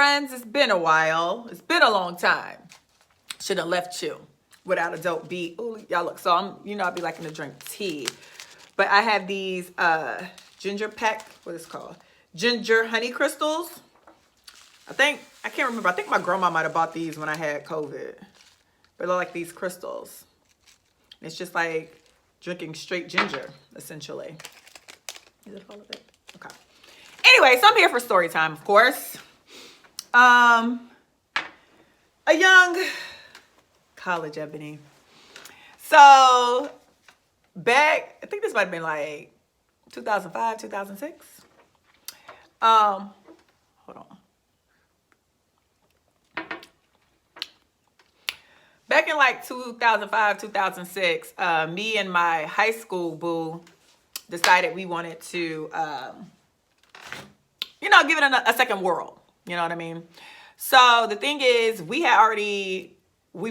friends, it's been a while. It's been a long time. Should have left you without a dope beat. Ooh, y'all look, so I'd be liking to drink tea. But I have these ginger peck, what is it called? Ginger honey crystals. I can't remember. I think my grandma might have bought these when I had COVID. But they're like these crystals. It's just like drinking straight ginger, essentially. Is it all of it? Okay. Anyway, so I'm here for story time, of course. A young college Ebony. So back, I think this might have been like 2005, 2006. Hold on. Back in like 2005, 2006, me and my high school boo decided we wanted to, give it a second whirl. You know what I mean? So the thing is, we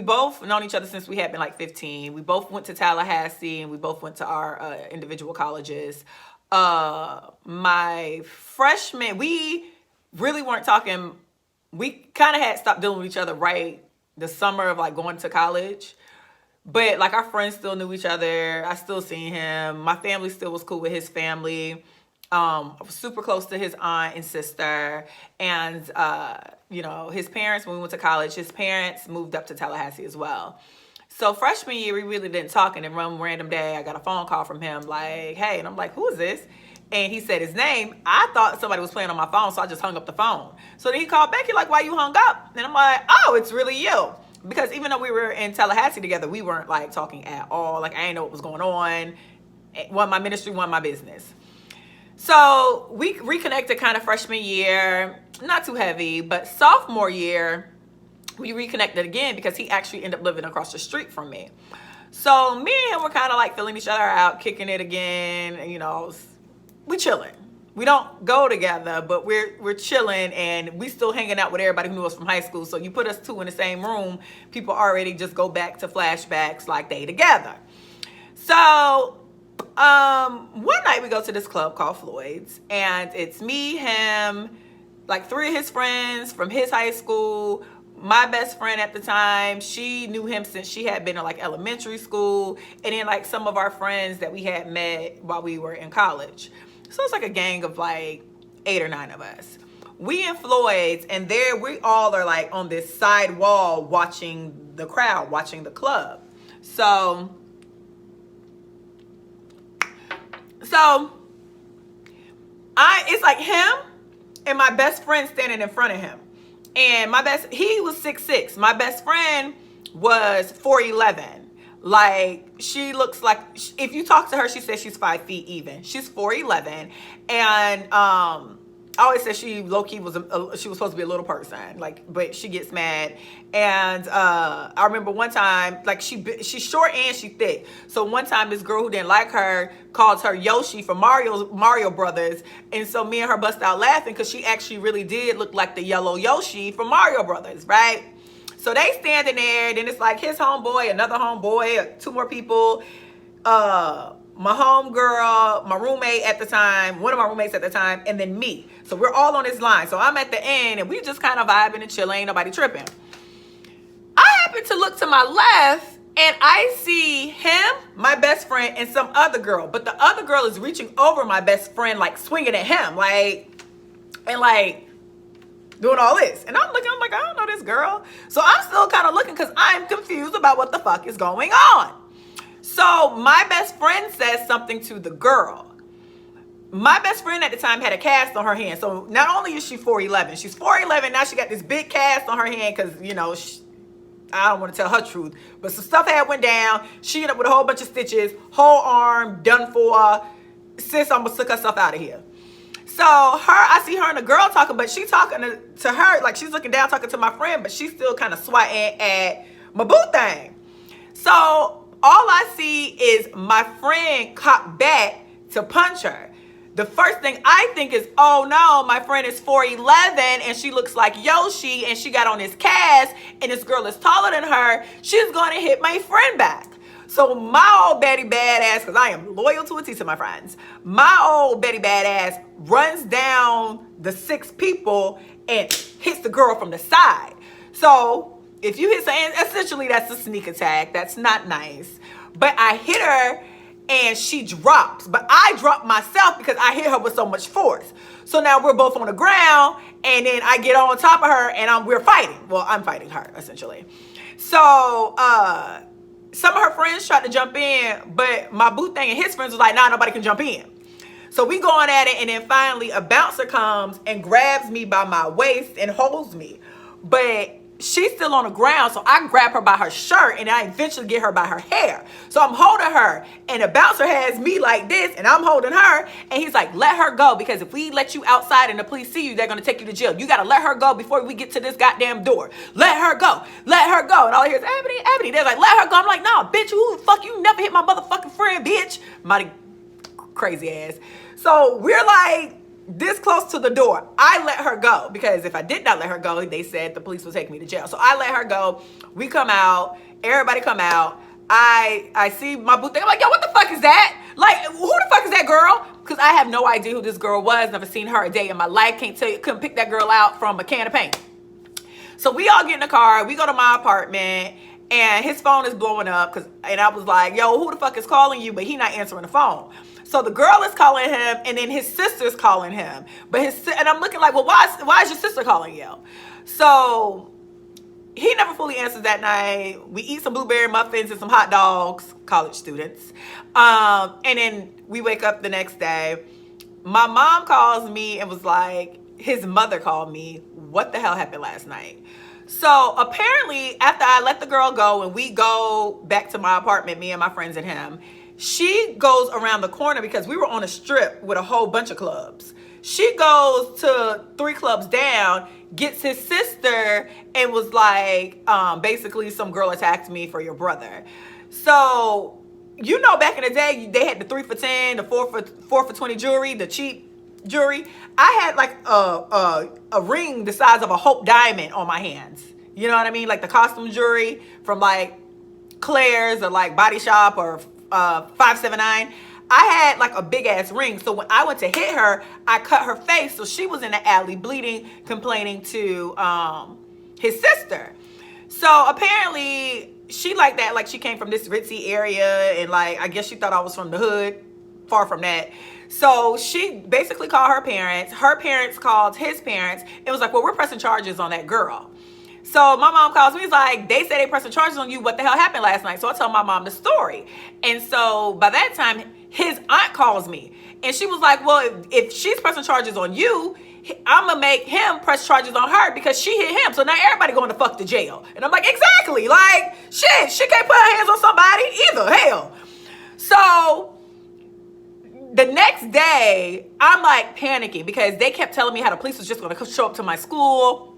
both known each other since we had been like 15. We both went to Tallahassee and we both went to our individual colleges. My freshman, we really weren't talking. We kind of had stopped dealing with each other right the summer of like going to college. But like our friends still knew each other. I still seen him. My family still was cool with his family. I was super close to his aunt and sister. And, his parents, when we went to college, his parents moved up to Tallahassee as well. So freshman year, we really didn't talk. And then one random day, I got a phone call from him like, hey, and I'm like, who is this? And he said his name. I thought somebody was playing on my phone, so I just hung up the phone. So then he called back. He's like, why you hung up? And I'm like, oh, it's really you. Because even though we were in Tallahassee together, we weren't like talking at all. Like I didn't know what was going on. One, my ministry, one, my business. So we reconnected kind of freshman year, not too heavy, but sophomore year, we reconnected again because he actually ended up living across the street from me. So me and him were kind of like filling each other out, kicking it again, we chilling. We don't go together, but we're chilling and we still hanging out with everybody who knew us from high school. So you put us two in the same room, people already just go back to flashbacks like they together. So one night we go to this club called Floyd's and it's me, him, like three of his friends from his high school. My best friend at the time, she knew him since she had been in like elementary school. And then like some of our friends that we had met while we were in college. So it's like a gang of like 8 or 9 of us. We in Floyd's and there we all are like on this side wall watching the crowd, watching the club. So it's like him and my best friend standing in front of him. And he was 6'6". My best friend was 4'11". Like she looks like, if you talk to her, she says she's 5 feet even. She's 4'11", and I always said she low key she was supposed to be a little person, but she gets mad. And I remember one time, like she's short and she thick. So one time this girl who didn't like her called her Yoshi from Mario Brothers, and so me and her bust out laughing because she actually really did look like the yellow Yoshi from Mario Brothers, right? So they standing there, then it's like his homeboy, another homeboy, 2 more people, my homegirl, my roommate at the time, one of my roommates at the time, and then me. So we're all on this line. So I'm at the end, and we just kind of vibing and chilling, ain't nobody tripping. I happen to look to my left, and I see him, my best friend, and some other girl. But the other girl is reaching over my best friend, like swinging at him, doing all this. And I'm like, I don't know this girl. So I'm still kind of looking because I'm confused about what the fuck is going on. So my best friend says something to the girl. My best friend at the time had a cast on her hand. So not only is she 4'11", she's 4'11", now she got this big cast on her hand because, I don't want to tell her truth, but some stuff had went down. She ended up with a whole bunch of stitches, whole arm done for. Sis almost took herself out of here. So I see her and the girl talking, but she talking to her, like she's looking down talking to my friend, but she's still kind of swatting at my boo thing. So all I see is my friend cop back to punch her. The first thing I think is, oh no, my friend is 4'11" and she looks like Yoshi and she got on this cast and this girl is taller than her. She's going to hit my friend back. So my old Betty Badass, because I am loyal to a T to my friends, my old Betty Badass runs down the 6 people and hits the girl from the side. So if you hit, essentially that's a sneak attack. That's not nice. But I hit her and she drops. But I dropped myself because I hit her with so much force. So now we're both on the ground, and then I get on top of her, and we're fighting. Well, I'm fighting her, essentially. So some of her friends tried to jump in, but my boo thing and his friends was like, nah, nobody can jump in. So we going at it, and then finally a bouncer comes and grabs me by my waist and holds me. But she's still on the ground, so I grab her by her shirt, and I eventually get her by her hair. So I'm holding her, and the bouncer has me like this, and I'm holding her, and he's like, let her go, because if we let you outside and the police see you, they're going to take you to jail. You got to let her go before we get to this goddamn door. Let her go. Let her go. And all I hear is, Ebony, Ebony. They're like, let her go. I'm like, nah, bitch, who the fuck? You never hit my motherfucking friend, bitch. Mighty crazy ass. So we're like this close to the door. I let her go because if I did not let her go, they said the police would take me to jail. So I let her go. We come out. Everybody come out. I see my boo thing. I'm like, yo, what the fuck is that? Like, who the fuck is that girl? Because I have no idea who this girl was. Never seen her a day in my life. Can't tell you. Couldn't pick that girl out from a can of paint. So we all get in the car. We go to my apartment. And his phone is blowing up. And I was like, yo, who the fuck is calling you? But he not answering the phone. So the girl is calling him, and then his sister's calling him. And I'm looking like, well, why is your sister calling you? So he never fully answers that night. We eat some blueberry muffins and some hot dogs, college students. And then we wake up the next day. My mom calls me and was like, his mother called me. What the hell happened last night? So apparently after I let the girl go and we go back to my apartment, me and my friends and him, she goes around the corner because we were on a strip with a whole bunch of clubs. She goes to 3 clubs down, gets his sister, and was like, basically, some girl attacked me for your brother. So, you know, back in the day, they had the 3 for 10, the 4 for 20 jewelry, the cheap jewelry. I had like a ring the size of a Hope diamond on my hands. You know what I mean? Like the costume jewelry from like Claire's or like Body Shop or 579. I had like a big ass ring. So when I went to hit her, I cut her face. So she was in the alley bleeding, complaining to his sister. So apparently she like that, like she came from this ritzy area and like, I guess she thought I was from the hood. Far from that. So she basically called her parents. Her parents called his parents. It was like, well, we're pressing charges on that girl. So my mom calls me. He's like, they say they pressing charges on you. What the hell happened last night? So I tell my mom the story. And so by that time, his aunt calls me. And she was like, well, if she's pressing charges on you, I'm going to make him press charges on her because she hit him. So now everybody going to fuck to jail. And I'm like, exactly. Like, shit, she can't put her hands on somebody either. Hell. So the next day, I'm like panicking because they kept telling me how the police was just going to show up to my school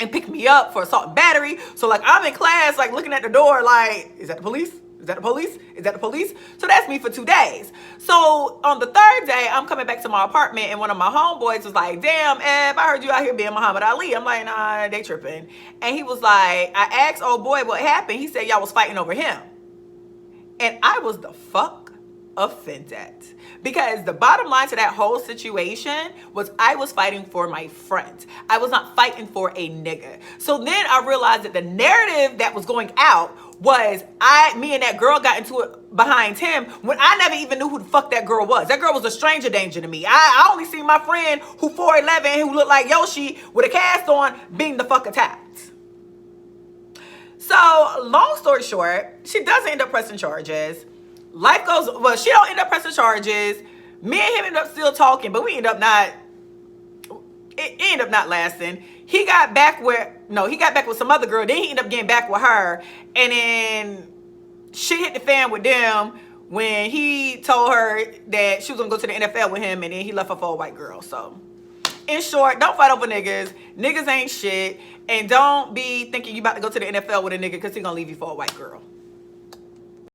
and pick me up for assault and battery. So like I'm in class, like looking at the door, like, is that the police? Is that the police? Is that the police? So that's me for 2 days. So on the 3rd day, I'm coming back to my apartment and one of my homeboys was like, damn, Eb, I heard you out here being Muhammad Ali. I'm like, nah, they tripping. And he was like, I asked old boy what happened. He said y'all was fighting over him. And I was the fuck offended. Because the bottom line to that whole situation was I was fighting for my friend. I was not fighting for a nigga. So then I realized that the narrative that was going out was me and that girl got into it behind him when I never even knew who the fuck that girl was. That girl was a stranger danger to me. I only seen my friend who 4'11", who looked like Yoshi with a cast on being the fuck attacked. So long story short, she doesn't end up pressing charges. Life goes, well, she don't end up pressing charges. Me and him end up still talking, but we end up not, it ended up not lasting. He got back with some other girl. Then he ended up getting back with her. And then shit hit the fan with them when he told her that she was going to go to the NFL with him. And then he left her for a white girl. So in short, don't fight over niggas. Niggas ain't shit. And don't be thinking you about to go to the NFL with a nigga because he going to leave you for a white girl.